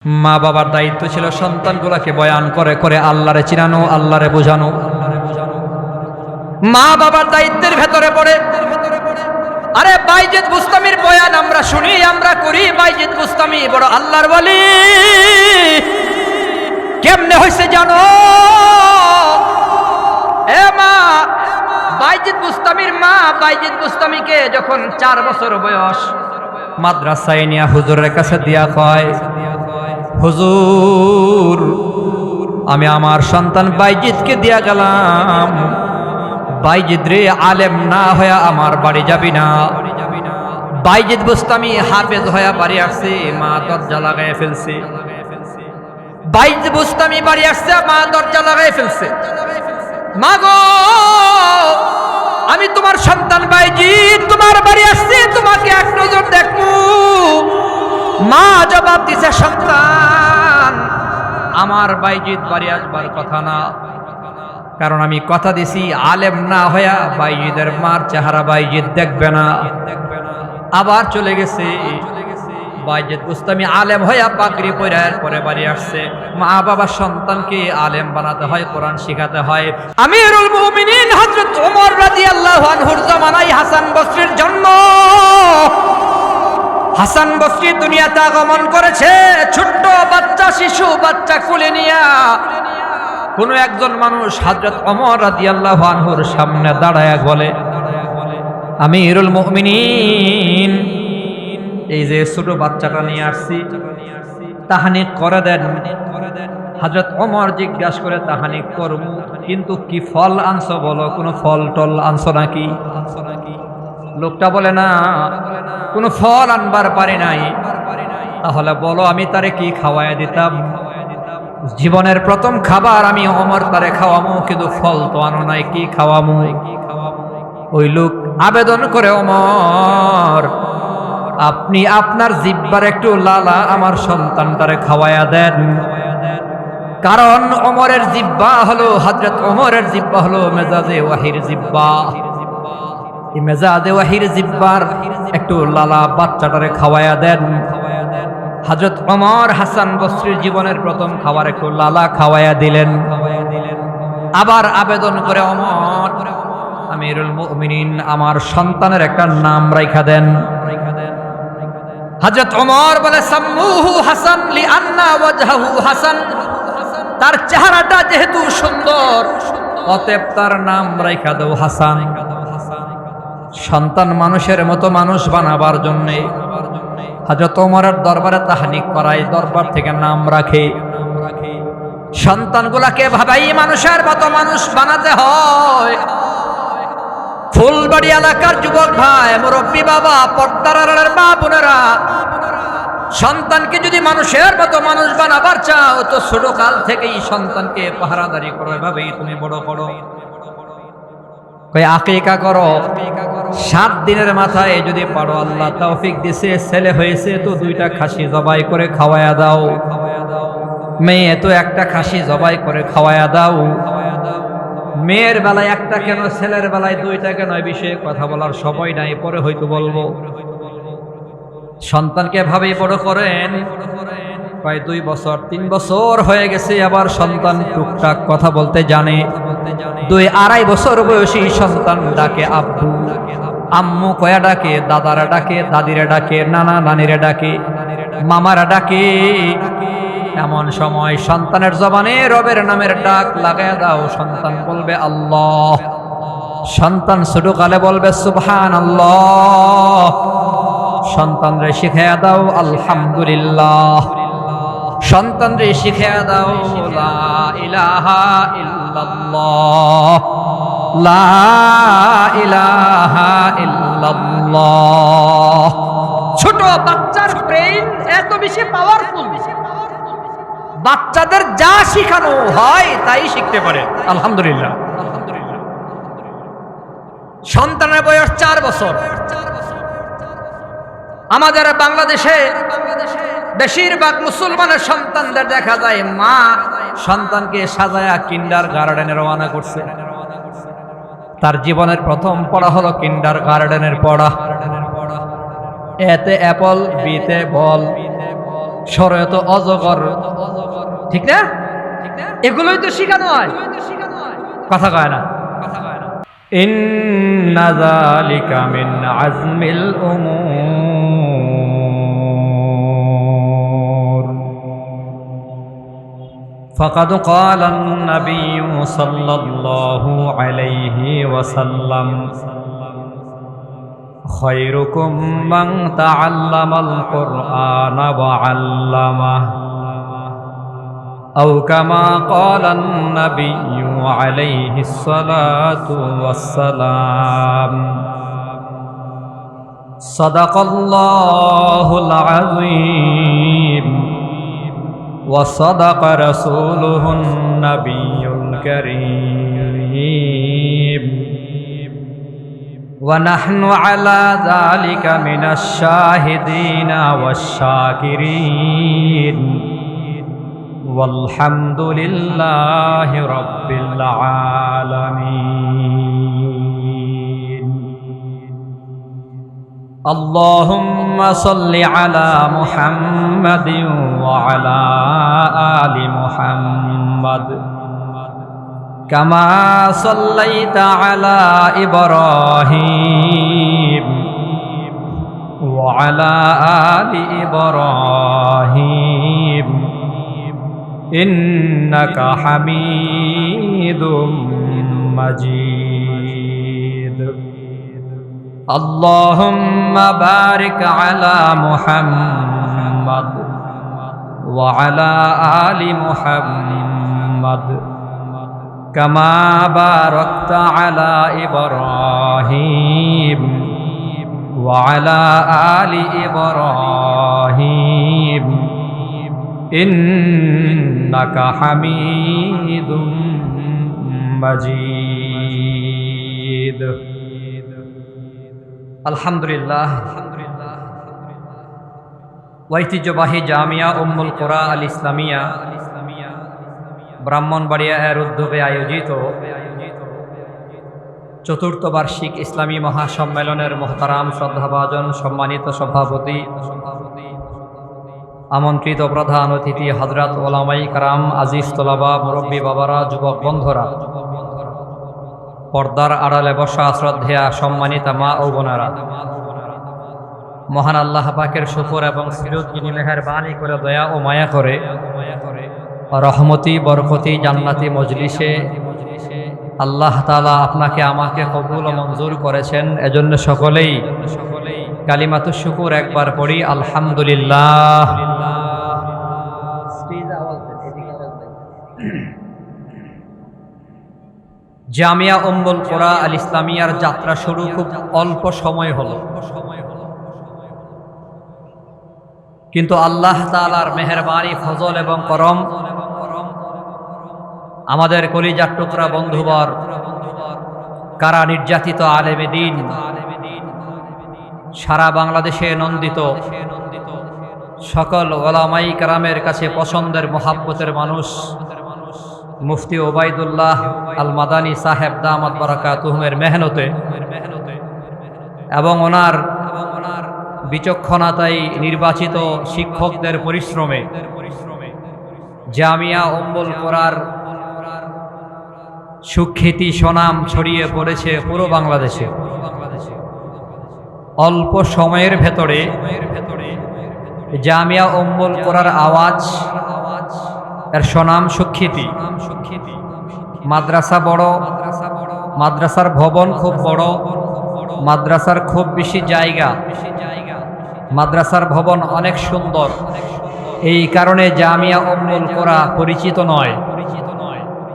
মা বাবার দায়িত্ব ছিল সন্তানগুলোকে বয়ান করে করে আল্লাহরে চিনানো, আল্লাহরে বোঝানো। মা বাবার দায়িত্বের ভেতরে পড়ে। আরে বাইজিদ বুস্তামির বয়ান আমরা শুনি, আমরা করি। বাইজিদ বুস্তামি বড় আল্লাহর ওয়ালি। কেমনে হইছে জানো? এ মা, বাইজিদ বুস্তামির মা বাইজিদ বুস্তামিকে যখন 4 বছর বয়স মাদ্রাসায় নিয়ে হুজুরের কাছে দিয়া কয়, হুজুর আমি আমার সন্তান বাইজিদকে দিয়া গেলাম, বাইজিদ রে আলেম না হয়ে আমার বাড়ি যাবি না। বাইজিদ বুস্তামি হাফেজ হয়ে বাড়ি আসছে, মা দরজা লাগাই ফেলছে। বাইজিদ বুস্তামি বাড়ি আসছে, মা দরজা লাগাই ফেলছে। মা গো, আমি তোমার সন্তান বাইজিদ তোমার বাড়ি আসছে, তোমাকে এক নজর দেখবো। মা জবাব দিছে, সন্তান আমার বাইজিদ বাড়ি আসবার কথা না, কারণ আমি কথা দিছি আলেম না হইয়া বাইজিদের মার চেহারা বাইজিদ দেখবে না। আবার চলে গেছে। বাইজিদ বুস্তামি আলেম হইয়া পাগড়ি পরার পরে বাড়ি আসছে। মা বাবা সন্তানকে আলেম বানাতে হয়, কোরআন শিখাতে হয়। আমিরুল মুমিনিন হযরত ওমর রাদিয়াল্লাহু আনহুর জামানায় হাসান বসরির জন্ম। হাসান বসরি দুনিয়াতে আগমন করেছে ছোট্ট বাচ্চা, শিশু বাচ্চা কোলে নিয়া। কোন একজন মানুষ হযরত ওমর রাদিয়াল্লাহু আনহুর সামনে দাঁড়ায়া বলে, আমিরুল মুমিনিন এই যে ছোট বাচ্চাটা নিয়ে আসছি, তাহানিক করে দেন। হযরত ওমর জিজ্ঞাসা করে, তাহানিক করব, কিন্তু কি ফল আনছো বলো, কোনো ফল টল আনছো নাকি? লোকটা বলে, না কোনো ফল আনবার পারি নাই। তাহলে বলো আমি তারে কি খাওয়াইয়া দিতাম? জীবনের প্রথম খাবার আমি ওমর তারে খাওয়ামু, কিন্তু ফল তো আনো নাই, কি খাওয়ামু? ওই লোক আবেদন করে, ওমর আপনি আপনার জিহ্বার একটু লালা আমার সন্তানটারে খাওয়াইয়া দেন। কারণ ওমরের জিহ্বা হলো, হযরত ওমরের জিহ্বা হলো মেজাজে ওয়াহির জিহ্বা। এই মেজাজে ওয়াহির জিহ্বার একটু লালা বাচ্চাটারে খাওয়াইয়া দেন। হযরত ওমর হাসান বসরির জীবনের প্রথম খাবার একটু লালা খাওয়াইয়া দিলেন। আবার আবেদন করে, ওমর আমিরুল মুমিনিন আমার সন্তানের একটা নাম রাইখা দেন। হযরত ওমর বলে, সাম্মুহু হাসান লিআন্না ওয়াজহাহু হাসান, তার চেহারাটা যেহেতু সুন্দর অতএব তার নাম রাইখা দাও হাসান। সন্তান মানুষের মতো মানুষ বানাবার জন্যে হযরত ওমরের দরবারে তাহনিক করায়, দরবার থেকে নাম রাখে। সন্তানগুলাকে ভাবাই মানুষের মতো মানুষ বানাতে হয়। ফুলবাড়ি এলাকার যুবক ভাই, মুরব্বী বাবা, পর্দার আড়ালের মা বোনেরা, সন্তানকে যদি মানুষের মতো মানুষ বানাবার চাও তো ছোট কাল থেকেই সন্তানকে পাহারাদারি করো, এভাবেই তুমি বড় করো। আকিকা করো, 7 দিনের মাথায় যদি পারো, আল্লাহ তৌফিক দিছে, ছেলে হয়েছে তো 2টা খাসি জবাই করে খাওয়ায়া দাও। মেয়ে তো একটা খাসি জবাই করে খাওয়ায়া দাও। মেয়ের বেলায় একটা কেন, ছেলের বেলায় 2টা কেন, এই বিষয়ে কথা বলার সময় নাই, পরে হয়তো বলবো। সন্তানকে ভাবেই বড় করেন। প্রায় 2 বছর 3 বছর হয়ে গেছে, আবার সন্তান টুকটাক কথা বলতে জানে। 2-2.5 বছর বয়সী সন্তান ডাকে আব্বু, আম্মু কয়া ডাকে, দাদারা ডাকে, দাদিরা ডাকে, নানা নানিরা ডাকে, মামারা ডাকে। এমন সময় সন্তানের জবানে রবের নামের ডাক লাগায় দাও। সন্তান বলবে আল্লাহ, সন্তান ছোটকালে বলবে সুবহানাল্লাহ। সন্তানরে শিখাইয়া দাও আলহামদুলিল্লাহ। সন্তানরে শিখাইয়া দাও লা ইলাহা ইল্লাল্লাহ, লা ইলাহা ইল্লাল্লাহ। ছোট বাচ্চার ব্রেইন এত বেশি পাওয়ারফুল, বাচ্চাদের যা শিখানো হয় তাই শিখতে পারে। আলহামদুলিল্লাহ। সন্তানের বয়স 4 বছর। আমাদের বাংলাদেশে বেশিরভাগ মুসলমানের সন্তানদের দেখা যায় মা সন্তানকে সাজায়া কিন্ডার গার্ডেনে রওনা করছে। তার জীবনের প্রথম পড়া হলো কিন্ডার গার্ডেনের পড়া। এতে অ্যাপল, বিতে বল, শরয়ত অজগর, ঠিক না? এগুলোই তো শিখানো হয়, কথা কয় না। ইন্না যালিকা মিন আজমিল উমুর ফাকাদ ক্বালা আন-নাবিয়্যু সাল্লাল্লাহু আলাইহি ওয়াসাল্লাম খায়রুকুম মান তাআল্লামাল কুরআনা ওয়া আল্লামাহু أو كما قال النبي عليه الصلاة والسلام صدق الله العظيم وصدق رسوله النبي الكريم ونحن على ذلك من الشاهدين والشاكرين والحمد لله رب العالمين اللهم صل على محمد وعلى آل محمد كما صليت على إبراهيم وعلى آل إبراهيم إنك حميد مجيد اللهم بارك على محمد وعلى آل محمد كما باركت على إبراهيم وعلى آل إبراهيم إنك حميد مجيد الحمد لله ঐতিহ্যবাহী জামিয়া উম্মুল কুরা আল ইসলামিয়া ব্রাহ্মণবাড়িয়া এর উদ্যোগে আয়োজিত চতুর্থ বার্ষিক ইসলামী মহাসম্মেলনের মোহতারাম শ্রদ্ধাভাজন সম্মানিত সভাপতি, আমন্ত্রিত প্রধান অতিথি হযরত ওলামায়ে কেরাম, আজিজ তোলাবা, মুরব্বী বাবারা, যুবক বন্ধুরা, পর্দার আড়ালে বসা শ্রদ্ধেয়া সম্মানিতা মা ও বোনেরা, মহান আল্লাহ পাকের শুকর এবং সিরত যিনি মেহেরবানি করে দয়া ও মায়া করে রহমতি বরকতি জান্নাতি মজলিসে আল্লাহ তাআলা আপনাকে আমাকে কবুল ও মঞ্জুর করেছেন, এজন্য সকলেই কালিমাতুশ শুকুর একবার পড়ি আলহামদুলিল্লাহ। জামিয়া উম্মুল কুরা আল ইসলামিয়ার যাত্রা শুরু খুব অল্প সময় হলো, কিন্তু আল্লাহ তাআলার মেহেরবানি, ফজল এবং করম আমাদের কলিজার টুকরা বন্ধুবর, কারা নির্যাতিত আলেমে দ্বীন, সারা বাংলাদেশে নন্দিত সকল ওলামায়ে কেরামের কাছে পছন্দের মোহাব্বতের মানুষ মুফতি ওবায়দুল্লাহ আল মাদানী সাহেব দামাত বারাকাতুহুমের মেহনতে এবং ওনার বিচক্ষণতায় নির্বাচিত শিক্ষকদের পরিশ্রমে জামিয়া উম্মুল কুরার সুখ্যাতি সুনাম ছড়িয়ে পড়েছে পুরো বাংলাদেশে। অল্প সময়ের ভেতরে জামিয়া উম্মুল কুরার আওয়াজ, এর সুনাম সুখ্যাতি, মাদ্রাসা বড়, মাদ্রাসার ভবন খুব বড়, মাদ্রাসার খুব বেশি জায়গা, মাদ্রাসার ভবন অনেক সুন্দর, এই কারণে জামিয়া উম্মুল কুরা পরিচিত নয়,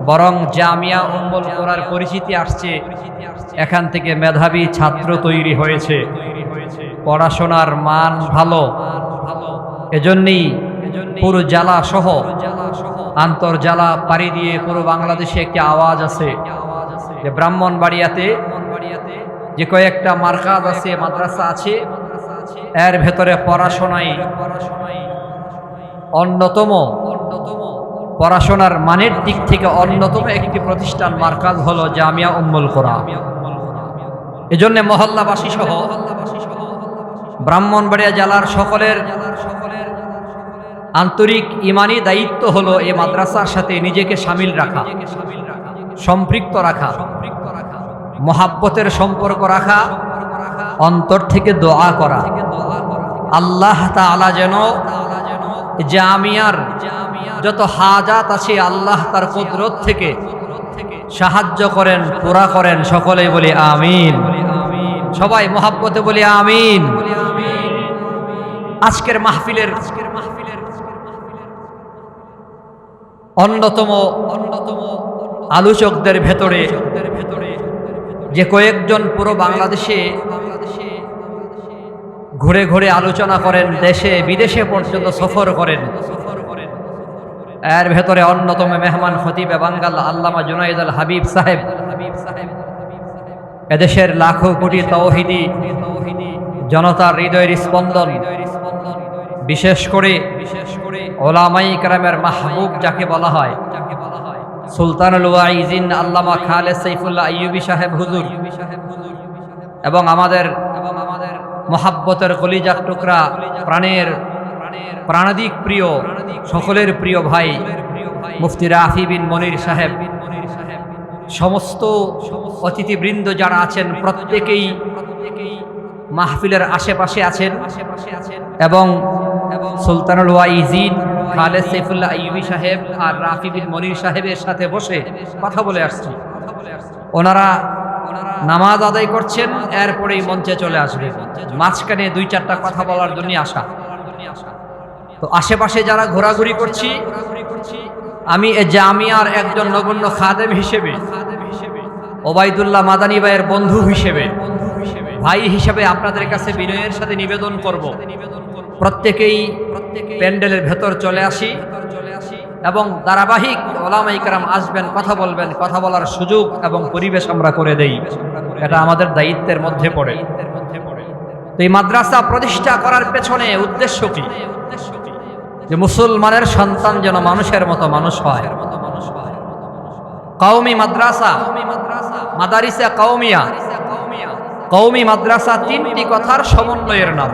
বরং জামিয়া উম্মুল কুরার পরিচিতি আসছে এখান থেকে মেধাবী ছাত্র তৈরি হয়েছে, পড়াশোনার মান ভালো, এজন্যই পুরো জেলা সহ আন্তর্জেলা পাড়ি দিয়ে পুরো বাংলাদেশে একটি আওয়াজ আছে যে ব্রাহ্মণবাড়িয়াতে যে কয়েকটা মার্কাজ আছে, মাদ্রাসা আছে, এর ভেতরে পড়াশোনায় অন্যতম, পড়াশোনার মানের দিক থেকে অন্যতম একটি প্রতিষ্ঠান মার্কাজ হলো জামিয়া উম্মুল কুরা। এজন্য মহল্লাবাসী সহ ব্রাহ্মণবাড়িয়া জেলার সকলের আন্তরিক ইমানি দায়িত্ব হলো এই মাদ্রাসার সাথে নিজেকে শামিল রাখা, সম্পৃক্ত রাখা, মহাব্বতের সম্পর্ক রাখা, অন্তর থেকে দোয়া করা। আল্লাহ তাআলা যেন জামিয়ার যত হাজাত আছে আল্লাহ তার কুদরত থেকে সাহায্য করেন, পুরা করেন। সকলেই বলি আমিন। সবাই মহাব্বতে বলি আমিন। আজকের মাহফিলের অন্যতম আলোচকদের ভেতরে যে কয়েকজন পুরো বাংলাদেশে ঘুরে ঘুরে আলোচনা করেন, দেশে বিদেশে পর্যন্ত সফর করেন, এর ভেতরে অন্যতম মেহমান খতিবে বাঙ্গাল আল্লামা জুনায়েদ আল হাবিব সাহেব এদেশের লাখো কোটি তাওহীদি জনতার হৃদয়ের স্পন্দন, বিশেষ করে ওলামায়ে কেরামের মাহবুব যাকে বলা হয়, সুলতানুল ওয়াইজিন আল্লামা খালেদ সাইফুল্লাহ আইয়ুবী সাহেব হুজুর, এবং আমাদের মহাব্বতের কলিজার টুকরা, প্রাণের প্রাণাদিক প্রিয়, সকলের প্রিয় ভাই মুফতি রাফি বিন মনির সাহেব, সমস্ত অতিথিবৃন্দ যারা আছেন প্রত্যেকেই মাহফিলের আশেপাশে আছেন এবং সুলতানুল ওয়াইজিন খালেদ সাইফুল্লাহ আইয়ুবী সাহেব আর রাফি বিন মনির সাহেবের সাথে বসে কথা বলে আসছি। ওনারা নামাজ আদায় করছেন, এরপরেই মঞ্চে চলে আসবে, মাঝখানে দুই চারটা কথা বলার জন্য আসা। তো আশেপাশে যারা ঘোরাঘুরি করছি, আমি এ জামিয়ার একজন নগণ্য খাদেম হিসেবে, ওবায়দুল্লাহ মাদানী ভাইয়ের বন্ধু হিসেবে, ভাই হিসেবে আপনাদের কাছে বিনয়ের সাথে নিবেদন করব, প্রত্যেকেই প্যান্ডেলের ভেতর চলে আসি এবং ধারাবাহিক ওলামায়ে কেরাম আসবেন, কথা বলবেন, কথা বলার সুযোগ এবং পরিবেশ আমরা করে দেই। এটা আমাদের দায়িত্বের মধ্যে পড়ে। তো এই মাদ্রাসা প্রতিষ্ঠা করার পেছনে উদ্দেশ্য কি? যে মুসলমানের সন্তান যেন মানুষের মতো মানুষ হয়। কওমি মাদ্রাসা, মাদারিসে কওমিয়া, কওমি মাদ্রাসা তিনটি কথার সমন্বয়ের নাম।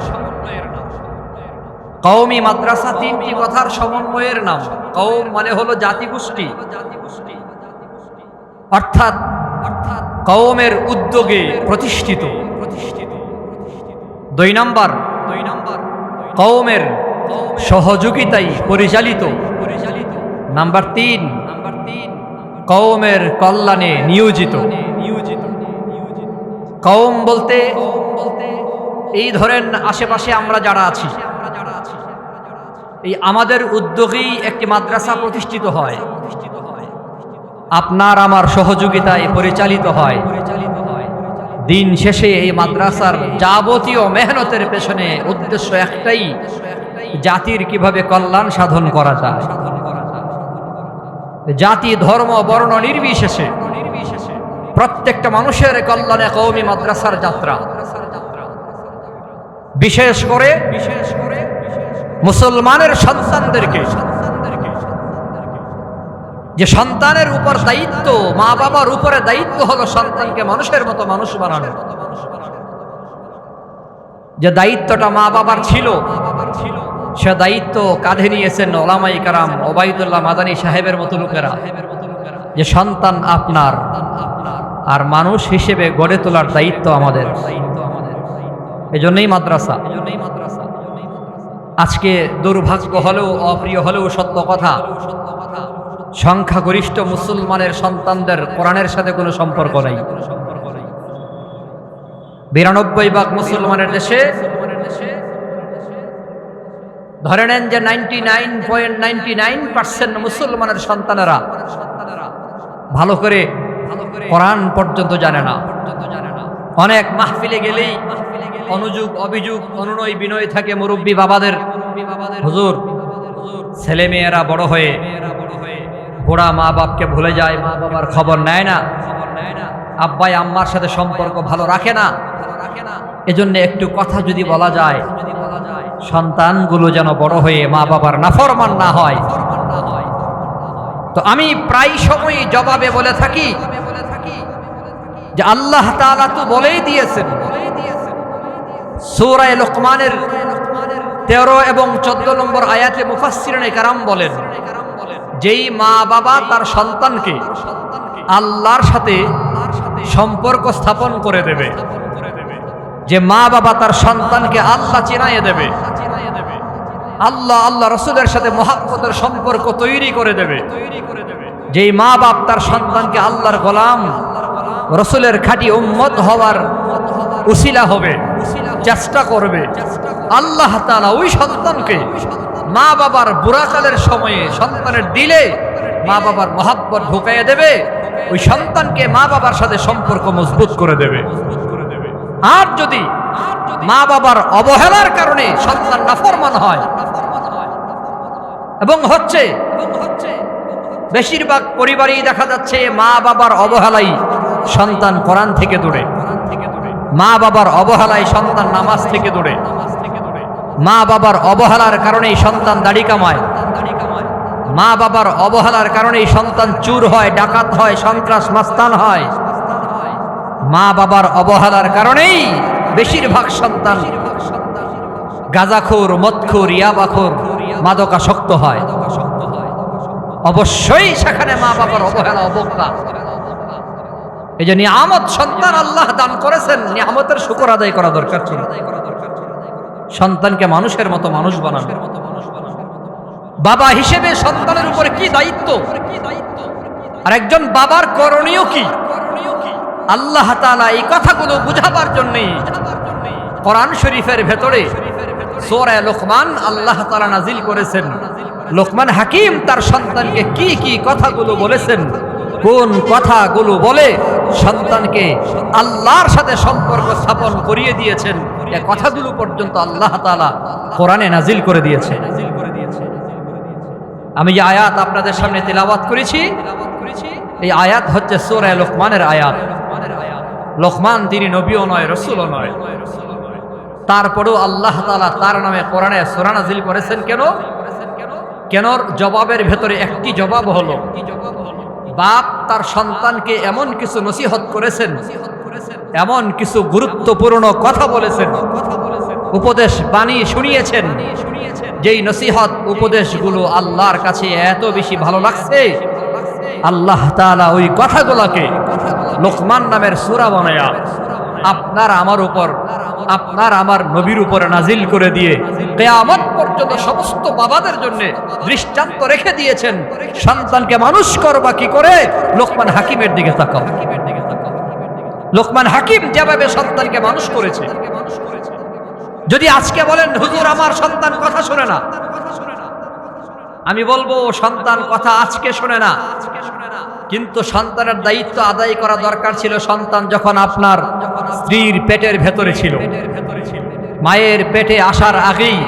কওমি মাদ্রাসা তিনটি কথার সমন্বয়ের নাম। কওম মানে হলো জাতিগোষ্ঠী, অর্থাৎ কওমের উদ্যোগে প্রতিষ্ঠিত। দুই নাম্বার, কওমের সহযোগিতায় পরিচালিত। নাম্বার তিন, কওমের কল্যাণে নিয়োজিত। কওম বলতে এই ধরেন আশেপাশে আমরা যারা আছি, এই আমাদের উদ্যোগেই একটি মাদ্রাসা প্রতিষ্ঠিত হয়, আপনার আমার সহযোগিতায় পরিচালিত হয়। দিন শেষে এই মাদ্রাসার যাবতীয় মেহনতের পেছনে উদ্দেশ্য একটাই, জাতির কিভাবে কল্যাণ সাধন করা যায়। জাতি, ধর্ম, বর্ণ নির্বিশেষে প্রত্যেকটা মানুষের কল্যাণে কওমি মাদ্রাসার যাত্রা। বিশেষ করে মুসলমানের সন্তানদেরকে, যে সন্তানের উপর দায়িত্ব, মা বাবার উপরে দায়িত্ব হলো সন্তানকে মানুষের মতো মানুষ বানানো। যে দায়িত্বটা মা বাবার ছিল, সে দায়িত্ব কাঁধে নিয়েছেন ওলামায়ে কেরাম, ওবায়দুল্লাহ মাদানী সাহেবের মতো লোকেরা। যে সন্তান আপনার, আর মানুষ হিসেবে গড়ে তোলার দায়িত্ব আমাদের। এজন্যই মাদ্রাসা। আজকে দুর্ভাগ্য হলেও, অপ্রিয় হলেও সত্য কথা, সংখ্যাগরিষ্ঠ মুসলমানের সন্তানদের কোরআনের সাথে কোনো সম্পর্ক নেই। ৯২ ভাগ মুসলমানের দেশে ধরে নেন যে 99.99% মুসলমানের সন্তানেরা ভালো করে কোরআন পর্যন্ত জানে না। অনেক মাহফিলে গেলেই অনুযোগ, অভিযোগ, অনুনয় বিনয় থাকে মুরব্বী বাবাদের, হুজুর ছেলে মেয়েরা বড় হয়ে বুড়া মা বাপকে ভুলে যায়, মা বাবার খবর নেয় না, আব্বাই আম্মার সাথে সম্পর্ক ভালো রাখে না। এজন্য একটু কথা যদি বলা যায়, সন্তানগুলো যেন বড় হয়ে মা বাবার নাফরমান না হয়। তো আমি প্রায় সময় জবাবে বলে থাকি যে আল্লাহ তাআলা তো বলেই দিয়েছেন, সূরা লোকমানের 13 এবং 14 নম্বর আয়াতে মুফাসসিরিনে কেরাম বলেন, যেই মা বাবা তার সন্তানকে আল্লাহর সাথে সম্পর্ক স্থাপন করে দেবে, যে মা বাবা তার সন্তানকে আল্লাহ চিনাইয়ে দেবে, আল্লাহ রসুলের সাথে মহব্বতের সম্পর্ক তৈরি করে দেবে, যেই মা বাপ তার সন্তানকে আল্লাহর গোলাম রসুলের খাঁটি উম্মত হওয়ার উসিলা হবে, চেষ্টা করবে, আল্লাহ তাআলা ওই সন্তানকে মা বাবার বুড়াকালের সময়ে সন্তানের দিলে মা বাবার মহব্বত ঢুকাইয়ে দেবে, ওই সন্তানকে মা বাবার সাথে সম্পর্ক মজবুত করে দেবে। আর যদি মা বাবার অবহেলার কারণে সন্তান নাফরমান হয়, এবং হচ্ছে বেশিরভাগ পরিবারেই দেখা যাচ্ছে মা বাবার অবহেলাই সন্তান কোরআন থেকে দূরে, মা বাবার অবহেলায় সন্তান নামাজ থেকে দূরে, মা বাবার অবহেলার কারণেই সন্তান দাড়ি কামায়, মা বাবার অবহেলার কারণেই সন্তান চুর হয়, ডাকাত হয়, সন্ত্রাস মাস্তান হয়, মা বাবার অবহেলার কারণেই বেশিরভাগ সন্তান গাঁজাখোর, মদখোর, ইয়াবাখোর, মাদকাসক্ত হয়। অবশ্যই সেখানে মা বাবার অবহেলা, অবজ্ঞা। এই যে নিয়ামত সন্তান আল্লাহ দান করেছেন, নিয়ামতের শুকর আদায় করা দরকার ছিল। সন্তানকে মানুষের মতো মানুষ বানানো, বাবা হিসেবে সন্তানের উপরে কি দায়িত্ব, আর একজন বাবার করণীয় কি, আল্লাহ তাআলা এই কথাগুলো বুঝাবার জন্যই কোরআন শরীফের ভেতরে সূরা লোকমান আল্লাহ তাআলা নাজিল করেছেন। লোকমান হাকিম তার সন্তানকে কি কি কথাগুলো বলেছেন, কোন কথাগুলো বলে সন্তানকে আল্লাহর সাথে সম্পর্ক স্থাপন করিয়ে দিয়েছেন, এই কথাগুলো পর্যন্ত আল্লাহ তাআলা কোরআনে নাজিল করে দিয়েছে। আমি যে আয়াত আপনাদের সামনে তিলাওয়াত করেছি, এই আয়াত হচ্ছে সূরা লোকমানের আয়াত। লোকমান তিনি নবীও নয়, রসুলও নয়, তারপরেও আল্লাহ তাআলা তার নামে কোরআনে সূরা নাজিল করেছেন। কেন জবাবের ভেতরে একটি জবাব হলো, বাপ তার সন্তানকে এমন কিছু নসিহত করেছেন, এমন কিছু গুরুত্বপূর্ণ কথা বলেছেন, উপদেশ বাণী শুনিয়েছেন, যেই নসিহত উপদেশগুলো আল্লাহর কাছে এত বেশি ভালো লাগছে, আল্লাহ তাআলা ওই কথাগুলোকে লোকমান নামের সূরা বানায়া আপনার আমার উপর, আপনার আমার নবীর উপরে নাজিল করে দিয়ে কিয়ামত পর্যন্ত সমস্ত বাবাদের জন্য দৃষ্টান্ত রেখে দিয়েছেন। সন্তানকে মানুষ করবা কি করে, লোকমান হাকিমের দিকে তাকাও। লোকমান হাকিম যেভাবে সন্তানকে মানুষ করেছে, যদি আজকে বলেন হুজুর আমার সন্তান কথা শোনে না, আমি বলবো সন্তান কথা আজকে শোনে না, কিন্তু সন্তানের দায়িত্ব আদায় করা দরকার ছিল সন্তান যখন আপনার স্ত্রীর পেটের ভেতরে ছিল। মায়ের পেটে আসার আগেই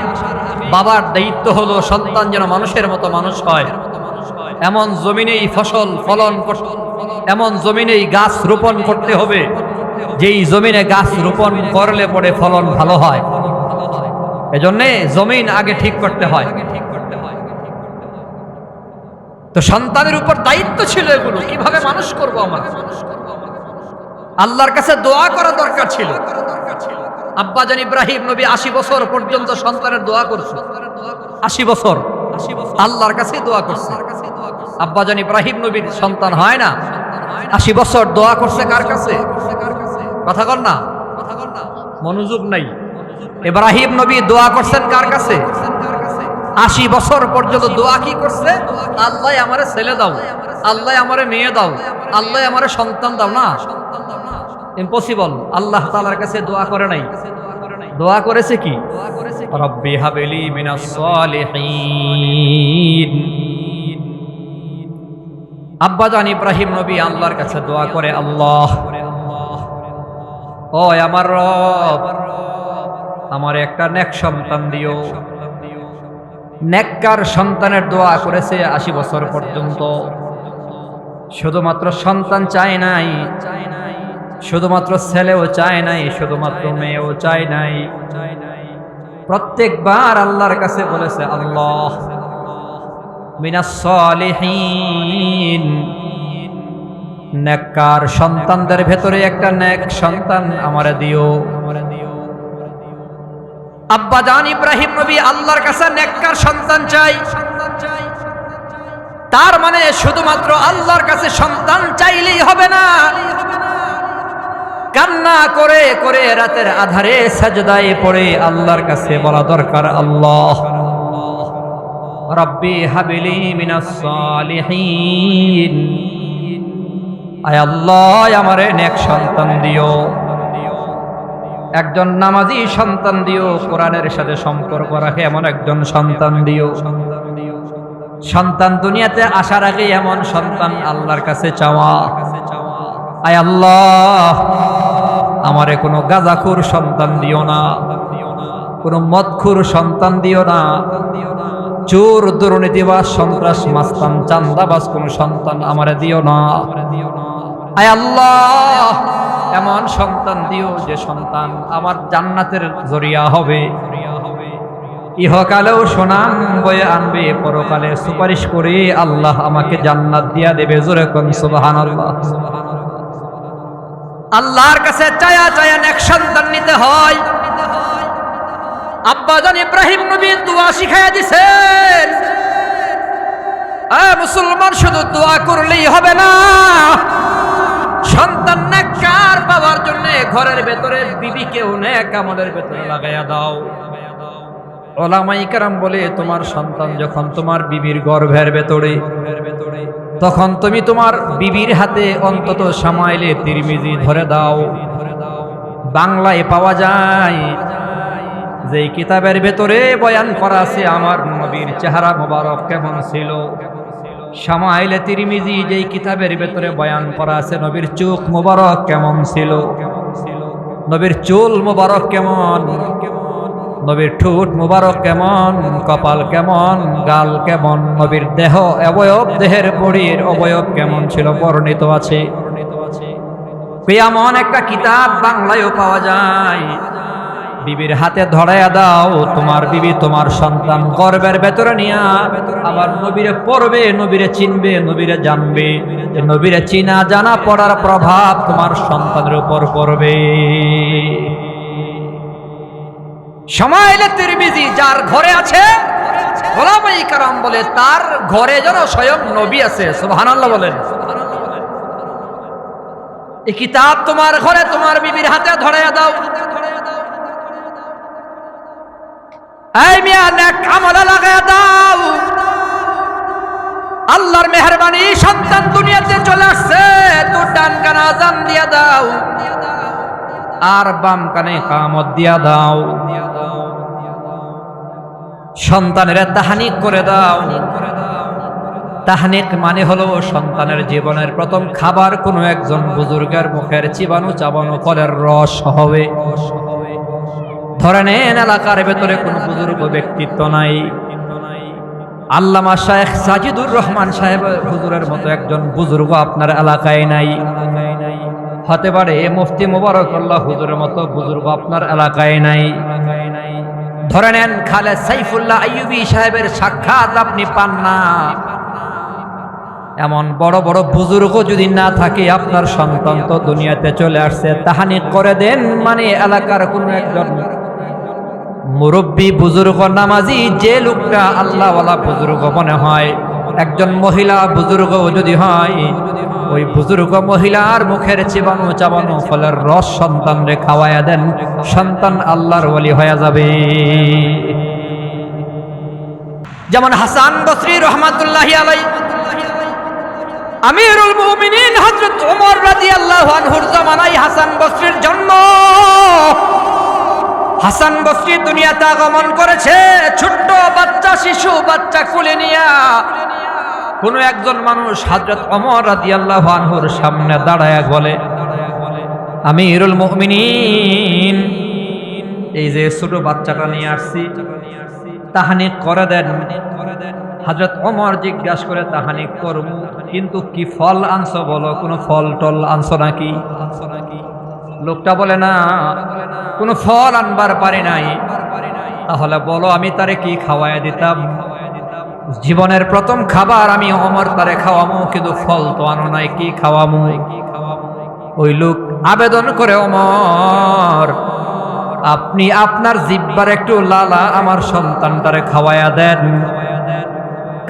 বাবার দায়িত্ব হলো সন্তান যেন মানুষের মতো মানুষ হয়, এমন জমিনেই ফসল ফলন, এমন জমিনেই গাছ রোপণ করতে হবে যেই জমিনে গাছ রোপণ করলে পরে ফলন ভালো হয়। এজন্যে জমিন আগে ঠিক করতে হয়। তো সন্তানের উপর দায়িত্ব ছিল এগুলো, কিভাবে মানুষ করব আমার, আল্লাহর কাছে দোয়া করা দরকার ছিল। আব্বাজান ইব্রাহিম নবী 80 বছর পর্যন্ত সন্তানের দোয়া করছে, 80 বছর আল্লাহর কাছে দোয়া করছে। আব্বাজান ইব্রাহিম নবীর সন্তান হয় না, 80 বছর দোয়া করছে কার কাছে? কথা বল না, মনোযোগ নাই। ইব্রাহিম নবী দোয়া করছেন কার কাছে? 80 বছর পর্যন্ত দোয়া কি করছে? আল্লাহ আমারে ছেলে দাও, আল্লাহ আমারে মেয়ে দাও, আল্লাহ আমারে সন্তান দাও। না, ইম্পসিবল। আল্লাহ তাআলার কাছে দোয়া করে নাই, দোয়া করেছে কি? রব্বি হাবলি মিনাস সালিহিন। আব্বাজান ইব্রাহিম নবী আল্লাহর কাছে দোয়া করে, আল্লাহ ও আমার রব, আমার একটা নেক সন্তান দিও। নেককার সন্তানের দোয়া করেছে 80 বছর পর্যন্ত। শুধুমাত্র সন্তান চায় নাই, শুধুমাত্র ছেলেও চায় নাই, শুধুমাত্র মেয়েও চায় নাই, প্রত্যেকবার আল্লাহর কাছে বলেছে আল্লাহ মিনাস সালিহিন, নেককার সন্তানদের ভেতরে একটা নেক সন্তান আমারে দিও। আব্বা জান ইব্রাহিম নবী আল্লাহর কাছে নেককার সন্তান চাই, তার মানে শুধুমাত্র আল্লাহর কাছে সন্তান চাইলেই হবে না, কান্না করে করে রাতের আধারে সাজদায় পড়ে আল্লাহর কাছে বলা দরকার, আল্লাহ রব্বি হাবিলি মিনাস সালিহিন, আয় আল্লাহ আমারে নেক সন্তান দিও, একজন নামাজি সন্তান দিও, কোরআনের সাথে সম্পর্ক রাখে এমন একজন সন্তান দিও। সন্তান দুনিয়াতে আসার আগে এমন সন্তান আল্লাহর কাছে চাওয়া। আয় আল্লাহ আমারে কোনো গাঁজাখুর সন্তান দিও না, কোনো মদখুর সন্তান দিও না, চোর দুর্নীতিবাজ সন্ত্রাস মাস্তান চান্দাবাজ কোন সন্তান আমারে দিও না। আয় আল্লাহ এমন সন্তান দিও যে সন্তান আমার জান্নাতের জরিয়া হবে, ইহকালেও সুনাম বয়ে আনবে, পরকালে সুপারিশ করে আল্লাহ আমাকে জান্নাত দিয়া দেবে। জোরে কোন সুবহানাল্লাহ। আল্লাহর কাছে চায়া চায়া নেক সন্তান নিতে হয়। আব্বা জান ইব্রাহিম নবী দোয়া শিখাইয়া দিছেন। মুসলমান শুধু দোয়া করলেই হবে না, সন্তান নেককার পাওয়ার জন্য ঘরের ভেতরে বিবিকেও নেক আমলের ভেতরে লাগাইয়া দাও। ওলামায়ে কেরাম বলে তোমার সন্তান যখন তোমার বিবির গর্ভের ভেতরে, তখন তুমি তোমার বিবির হাতে অন্তত সামাইলে তিরমিজি ধরে দাও। বাংলায় পাওয়া যায় যে কিতাবের ভেতরে বয়ান করা আছে আমার নবীর চেহারা মোবারক কেমন ছিল। সামাইলে তিরমিজি যেই কিতাবের ভেতরে বয়ান করা আছে নবীর চোখ মোবারক কেমন ছিল, নবীর চুল মোবারক কেমন, নবীর ঠোঁট মোবারক কেমন, কপাল কেমন, গাল কেমন, নবীর দেহ অবয়ব, দেহের বডির অবয়ব কেমন ছিল বর্ণিত আছে। এমন একটা কিতাব বাংলায়ও পাওয়া যায়। বিবির হাতে ধরাইয়া দাও, তোমার বিবি তোমার সন্তান গর্ভের ভেতরে নিয়া আবার নবীরে পড়বে, নবীরে চিনবে, নবীরে জানবে। নবীরে চিনা জানা পড়ার প্রভাব তোমার সন্তানের উপর পড়বে। সামাইলে তিরমিজি যার ঘরে আছে, ওলামায়ে কেরাম বলে তার ঘরে যেন স্বয়ং নবী আছে। সুবহানাল্লাহ বলেন। এই কিতাব তোমার ঘরে তোমার বিবির হাতে ধরাইয়া দাও। এই মিয়া নেক আমলে লাগাইয়া দাও। আল্লাহর মেহেরবানি সন্তান দুনিয়াতে চলে আসছে, তো ডান কানে আযান দিয়া দাও আর বাম কানে ইকামত দিয়া দাও। সন্তানের তাহনিক করে দাও। তাহনিক মানে হলো সন্তানের জীবনের প্রথম খাবার কোনো একজন বুজুর্গের মুখের চিবানো চাবানো ফলের রস হবে। ধরে নেন এলাকার ভেতরে কোনো বুজুর্গ ব্যক্তিত্ব নাই, আল্লামা শায়েখ সাজিদুর রহমান সাহেব হুজুরের মতো একজন বুজুর্গ আপনার এলাকায় নাই। হতে পারে মুফতি মুবারকুল্লাহ হুজুরের মতো বুজুর্গ আপনার এলাকায় নাই। ধরে নেন খালেদ সাইফুল্লাহ আইয়ুবী সাহেবের সাক্ষাৎ আপনি পান না। এমন বড় বড় বুজুর্গ যদি না থাকে, আপনার সন্তান তো দুনিয়াতে চলে আসছে, তাহানিক করে দেন। মানে এলাকার কোন একজন মুরব্বী বুজুর্গ নামাজি যে লোকটা আল্লাহওয়ালা বুজুর্গ মনে হয়, একজন মহিলা বুজুর্গ যদি হয়, ওই বুজুর্গ মহিলার মুখের চিবানো চাবানো ফলের রস সন্তানরে খাওয়াইয়া দেন, সন্তান আল্লাহর ওলি হয়ে যাবে। যেমন হাসান বসরি রহমাতুল্লাহি আলাইহি, আমিরুল মুমিনিন হযরত ওমর রাদিয়াল্লাহু আনহুর জামানায় হাসান বসরির জন্ম। হাসান বসরি দুনিয়াতে আগমন করেছে ছোট্ট বাচ্চা, শিশু বাচ্চা কোলে নিয়া। কোন একজন মানুষ হযরত ওমর রাদিয়াল্লাহু আনহুর সামনে দাঁড়ায়া বলে, আমিরুল মুমিনিন, এই যে ছোট বাচ্চাটা নিয়ে আসছি, তাহনিক করে দেন। হযরত ওমর জিজ্ঞাসা করে, তাহনিক করব, কিন্তু কি ফল আনছো বলো, কোনো ফল টল আনছো নাকি? লোকটা বলে, না কোনো ফল আনবার পারি নাই। তাহলে বলো আমি তারে কি খাওয়াইয়া দিতাম? জীবনের প্রথম খাবার আমি ওমর তারে খাওয়ামো, কিন্তু ফল তো আনো নাই, কি খাওয়ামো? ওই লোক আবেদন করে, ওমর আপনি আপনার জিহ্বার একটু লালা আমার সন্তানটারে খাওয়ায়া দেন।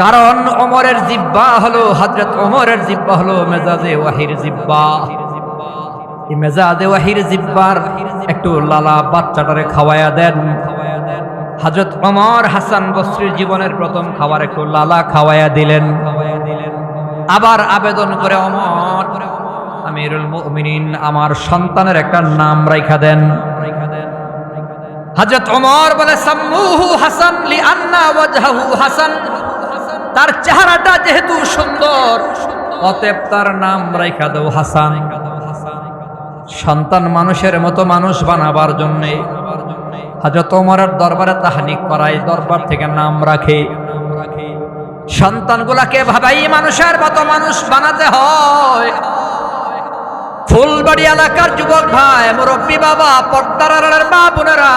কারণ ওমরের জিহ্বা হলো, হযরত ওমরের জিহ্বা হলো মেজাজে ওয়াহির জিহ্বা। এই মেজাজে ওয়াহির জিহ্বার একটু লালা বাচ্চাটারে খাওয়ায়া দেন। হযরত ওমর হাসান বসরির জীবনের প্রথম খাবার একটু লালা খাওয়ায়া দিলেন। আবার আবেদন করে, ওমর আমিরুল মুমিনিন, আমার সন্তানের একটা নাম রাইখা দেন। হযরত ওমর বলে, সাম্মুহু হাসান লিআন্না ওয়াজহাহু হাসান, তার চেহারাটা যেহেতু সুন্দর অতএব তার নাম রাইখা দাও হাসান। সন্তান মানুষের মতো মানুষ বানাবার জন্য হযরত ওমরের দরবারে তাহনিক করায়, দরবার থেকে নাম রাখে। সন্তানগুলাকে ভাবাই মানুষের মতো মানুষ বানাতে হয়। ফুলবাড়ি এলাকার যুবক ভাই, মুরব্বী বাবা, পর্দার আড়ালের মা বোনেরা,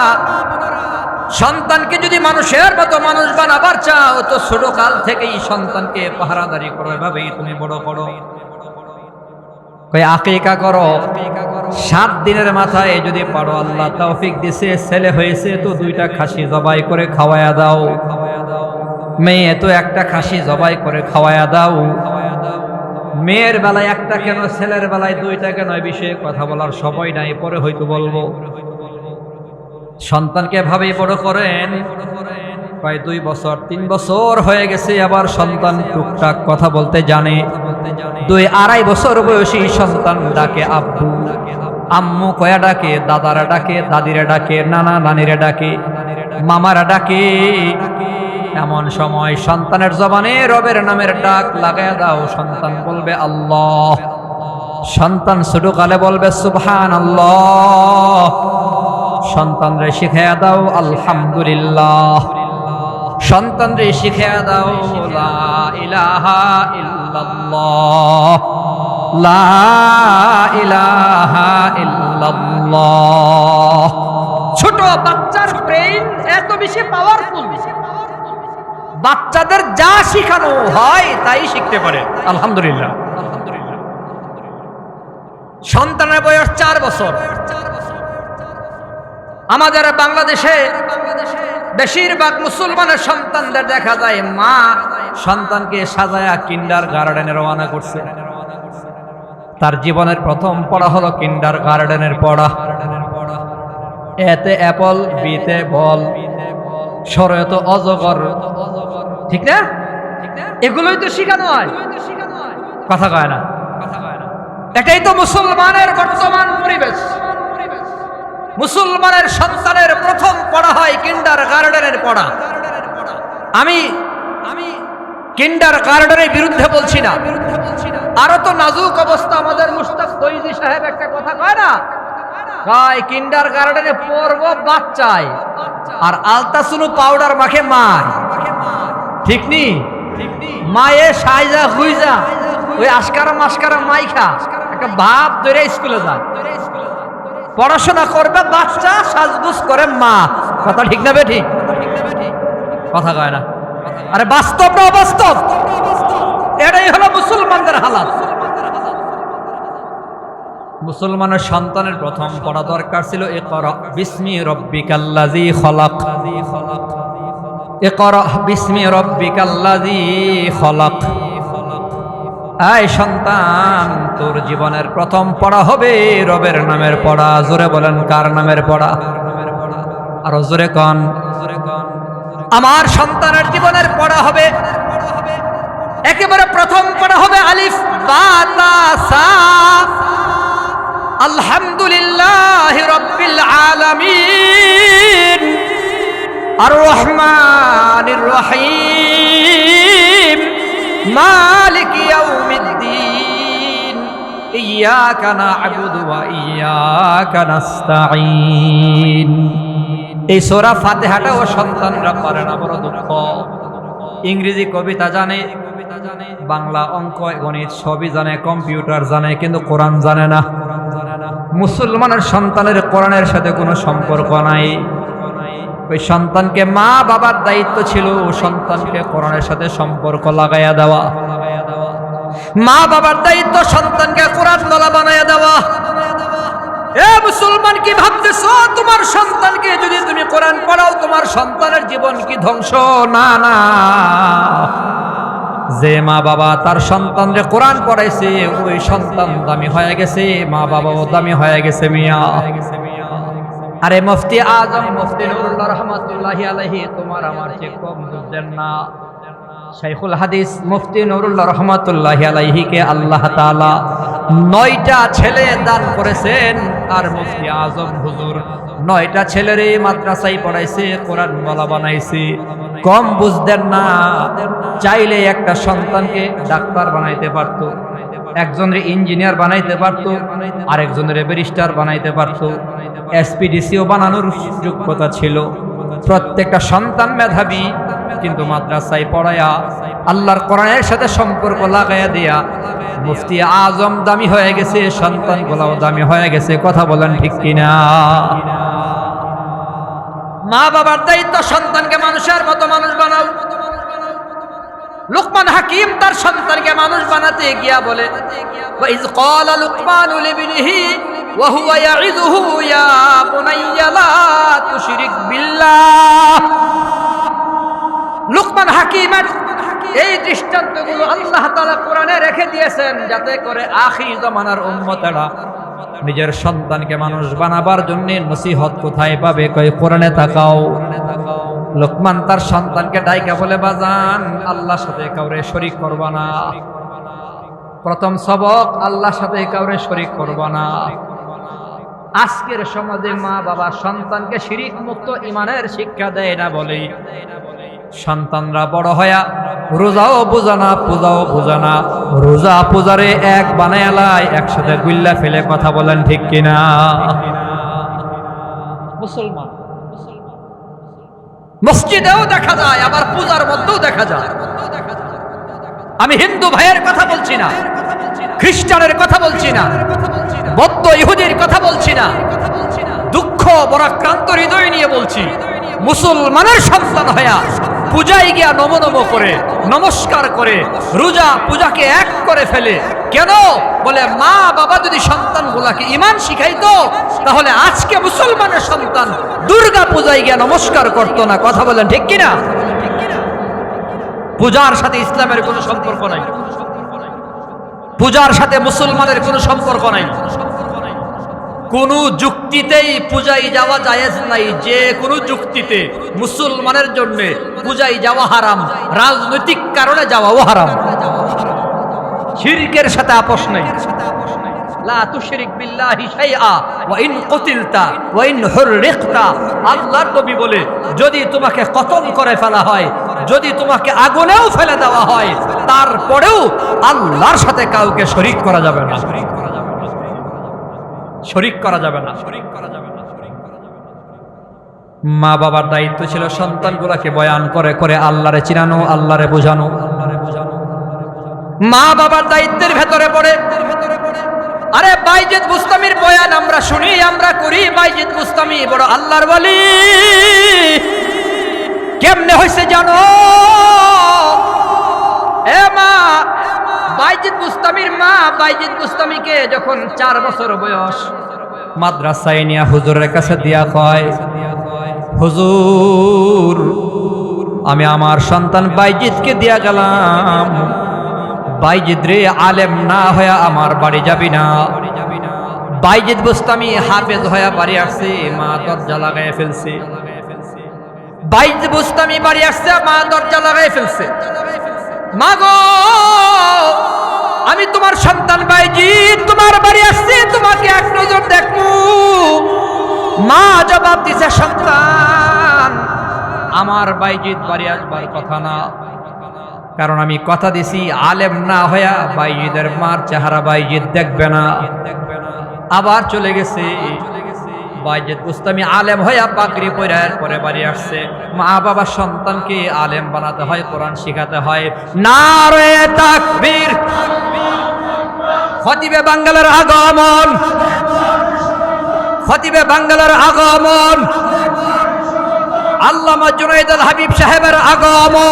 সন্তানকে যদি মানুষের মতো মানুষ বানাবার চাও তো ছোট কাল থেকেই সন্তানকে পাহারাদারি করো, এভাবেই তুমি বড় করো। আকিকা করো, 7 দিনের মাথায় যদি পারো, আল্লাহ তৌফিক দিছে, ছেলে হয়েছে তো 2টা খাসি জবাই করে খাওয়ায়া দাও, মেয়ে তো একটা খাসি জবাই করে খাওয়ায়া দাও। মেয়ের বেলায় একটা কেন, ছেলের বেলায় 2টা কেন, এই বিষয়ে কথা বলার সময় নাই, পরে হয়তো বলবো। সন্তানকে ভাবেই বড় করেন। প্রায় 2 বছর 3 বছর হয়ে গেছে, আবার সন্তান টুকটাক কথা বলতে জানে। 2-2.5 বছর বয়সী সন্তান ডাকে আব্বু, আম্মু কয়া ডাকে, দাদারা ডাকে, দাদিরা ডাকে, নানা নানিরা ডাকে, মামারা ডাকে। এমন সময় সন্তানের জবানে রবের নামের ডাক লাগায়া দাও, সন্তান বলবে আল্লাহ। সন্তান ছোটকালে বলবে সুবহানাল্লাহ। সন্তানরে শিখাইয়া দাও আলহামদুলিল্লাহ। সন্তানরে শিখাইয়া দাও লা ইলাহা ইল্লাল্লাহ, লা ইলাহা ইল্লাল্লাহ। ছোট বাচ্চার ব্রেইন এত বেশি পাওয়ারফুল, বাচ্চাদের যা শিখানো হয় তাই শিখতে পারে। আলহামদুলিল্লাহ। সন্তানের বয়স 4 বছর। আমাদের বাংলাদেশে বেশিরভাগ মুসলমানের সন্তানদের দেখা যায় মা সন্তানকে সাজায়া কিন্ডার গার্ডেনে রওনা করছে। তার জীবনের প্রথম পড়া হলো কিন্ডার গার্ডেনের পড়া। এতে অ্যাপল, বিতে বল, সরয়ত অজগর, ঠিক না? এগুলোই তো শিখানো হয়, কথা কয় না। এটাই তো মুসলমানের বর্তমান পরিবেশ। মুসলমানের সন্তানের প্রথম পড়া হয় কিন্ডার গার্ডেনের পড়া। আমি কিন্ডার গার্ডেনের বিরুদ্ধে বলছি না, আরো তো নাজুক অবস্থা। আমাদের মুস্তাক ফৈজি সাহেব একটা কথা কয় না, কয় কিন্ডার গার্ডেনে পড়বো বাচ্চায় আর আলতাসুনু পাউডার মাখে মায়, ঠিক নি? মায়ে সাইজা হুইজা ওই আশকারা মাস্কারা মাইখা একটা ভাব ধরে স্কুলে যায়, পড়াশোনা করবে বাচ্চা, সাজগুজ করে মা। কথা ঠিক না বেঠিক? কথা কয় না। আরে বাস্তব না অবাস্তব? এটাই হলো মুসলমানদের হালাত। মুসলমানের সন্তানের প্রথম পড়া দরকার ছিল ইকরা বিসমি রব্বিকাল্লাযী খলাক, ইকরা বিসমি রব্বিকাল্লাযী খলাক। এই সন্তান, তোর জীবনের প্রথম পড়া হবে রবের নামের পড়া। জোরে বলেন, কার নামের পড়া? আরো জোরে কন। আমার সন্তানের জীবনের পড়া হবে, একেবারে প্রথম পড়া হবে আলিফ বা তা সা। আলহামদুলিল্লাহি রাব্বিল আলামিন আর রহমানির রহিম মালিক ইয়াউমিদ্দিন ইয়্যাকা না'বুদু ওয়া ইয়্যাকা নাস্তাঈন। এই সূরা ফাতিহাটাও সন্তানরা পারে না, বড় দুঃখ। ইংরেজি কবিতা জানে, বাংলা অঙ্ক গণিত সবই জানে, কম্পিউটার জানে, কিন্তু কোরআন জানে না। মুসলমানের সন্তানের কোরআনের সাথে কোনো সম্পর্ক নাই। ওই সন্তানকে মা বাবার দায়িত্ব ছিল সন্তানকে কোরআনের সাথে সম্পর্ক লাগাইয়া দেওয়া। মা বাবার দায়িত্ব সন্তানকে কোরআন ওয়ালা বানাইয়া দেওয়া। এ মুসলমান, কি ভাবতেছো তোমার সন্তানকে যদি তুমি কোরআন পড়াও তোমার সন্তানের জীবন কি ধ্বংস? না না, যে মা বাবা তার সন্তানরে কোরআন পড়াইছে ওই সন্তান দামি হয়ে গেছে, মা বাবাও দামি হয়ে গেছে মিয়া। আরে মুফতি আজম মুফতি নুরুল্লাহ রহমাতুল্লাহি আলাইহি তোমার আমার চেয়ে কম বুঝেন না। শাইখুল হাদিস মুফতি নুরুল্লাহ রহমাতুল্লাহি আলাইহিকে আল্লাহ তাআলা 9টা ছেলে দান করেছেন, আর মুফতি আজম হুজুর 9টা ছেলেরই মাদ্রাসায় পড়াইছে, কোরআন ওয়ালা বানাইছে। কম বুঝতেন না, চাইলে একটা সন্তানকে ডাক্তার বানাইতে পারত, একজনের ইঞ্জিনিয়ার বানাইতে পারত, আরেকজনের ব্যারিস্টার বানাইতে পারত, এসপিডিসিও বানানোর যোগ্যতা ছিল। প্রত্যেকটা সন্তান মেধাবী, কিন্তু মাদ্রাসায় পড়ায়া আল্লাহর কোরআনের সাথে সম্পর্ক লাগাইয়া দিয়া মুফতি আজম দামি হয়ে গেছে, সন্তানগুলাও দামি হয়ে গেছে। কথা বলেন ঠিক কিনা? মা বাবার দায়িত্ব সন্তানকে মানুষের মতো মানুষ বানাও। লুকমান হাকিম তার সন্তানকে মানুষ বানাতে গিয়া বলে, ওয়াইজ ক্বালা লুকমানু লিবনিহি ওয়া হুয়া ইয়াইযুহু ইয়া বুনাইয়া লা তুশরিক বিল্লাহ। লুকমান হাকিমের এই দৃষ্টান্তগুলো আল্লাহ তাআলা কোরআনে রেখে দিয়েছেন, যাতে করে আখির জামানার উম্মতেরা নিজের সন্তানকে মানুষ বানাবার জন্য নসিহত কোথায় পাবে? কই কোরআনে তাকাও। লুকমান তার সন্তানকে ডাইকা বলে, বাজান আল্লাহর সাথে কাউরে শরীক করবা না। প্রথম সবক, আল্লাহর সাথে কাউরে শরীক করবা না। আজকের সমাজে মা বাবা সন্তানকে শিরিক মুক্ত ইমানের শিক্ষা দেয় না বলেই সন্তানরা বড় হয়া রোজাও বোঝানা, পূজাও বোঝানা, রোজা পূজারে এক বানায়ালায় একসাথে গুল্লা ফেলে। কথা বলেন ঠিক কিনা? মুসলমান মসজিদেও দেখা যায়, আবার পূজার মধ্যেও দেখা যায়। আমি হিন্দু ভাইয়ের কথা বলছি না, খ্রিস্টানের কথা বলছি না, বৌদ্ধ ইহুদির কথা বলছি না, দুঃখ বরাক্রান্ত হৃদয় নিয়ে বলছি। মুসলমানের সন্তান হয়া পূজায় গিয়া নমো নমো করে নমস্কার করে রোজা পূজাকে এক করে ফেলে। কেন? বলে মা বাবা যদি সন্তানগুলাকে ঈমান শিখাইতো তাহলে আজকে মুসলমানের সন্তান দুর্গা পূজায় গিয়া নমস্কার করতো না। কথা বলেন ঠিক কিনা? পূজার সাথে ইসলামের কোনো সম্পর্ক নাই, পূজার সাথে মুসলমানের কোনো সম্পর্ক নাই। কোন যুক্তিতেই পূজায় যাওয়া জায়েজ নাই। যে কোনো যুক্তিতে মুসলমানের জন্য পূজায় যাওয়া হারাম, রাজনৈতিক কারণে যাওয়াও হারাম। শিরকের সাথে আপোষ নেই। লা তুশরিক বিল্লাহি শাইআ ওয়া ইন কুতিলতা ওয়া ইন হুররিকতা। আল্লাহর নবী বলে, যদি তোমাকে কতল করে ফেলা হয়, যদি তোমাকে আগুনেও ফেলে দেওয়া হয়, তারপরেও আল্লাহর সাথে কাউকে শরীক করা যাবে না, শরীক করা যাবে না। মা বাবার দায়িত্ব ছিল সন্তানগুলোকে বয়ান করে করে আল্লাহরে চিনানো, আল্লাহরে বোঝানো। মা বাবার দায়িত্বের ভেতরে পড়ে। আরে বাইজিদ বুস্তামির বয়ান আমরা শুনি, আমরা করি। বাইজিদ বুস্তামি বড় আল্লাহর ওয়ালি। কেমনে হইছে জানো? এ মা, বাইজিদ বুস্তামির মা বাইজিদ বুস্তামিকে যখন 4 বছর বয়স মাদ্রাসায় নিয়ে হুজুরের কাছে দিয়া কয়, হুজুর আমি আমার সন্তান বাইজিদকে দিয়া গেলাম, বাইজিদ রে আলেম না হয়ে আমার বাড়ি যাবি না। বাইজিদ বুস্তামি হাফেজ হয়ে বাড়ি আসছে, মা দরজা লাগাই ফেলছে। বাইজিদ বুস্তামি বাড়ি আসছে, মা দরজা লাগাই ফেলছে। মা গো, আমি তোমার সন্তান বাইজিদ তোমার বাড়ি আসছে, তোমাকে এক নজর দেখবো। মা জবাব দিছে, সন্তান আমার বাইজিদ বাড়ি আসবার কথা না, কারণ আমি কথা দিছি আলেম না হইয়া বাইজিদের মার চেহারা বাইজিদ দেখবে না। আবার চলে গেছে। বাইজিদ বুস্তামি আলেম হইয়া পাগড়ি পরার পরে বাড়ি আসছে। মা বাবা সন্তানকে আলেম বানাতে হয়, কোরআন শিখাতে হয়। নারে তাকবীর! খতিবে বাঙ্গালার আগমন, খতিবে বাঙ্গালার আগমন, আল্লামা জুনায়েদ আল হাবিব সাহেবের আগমন।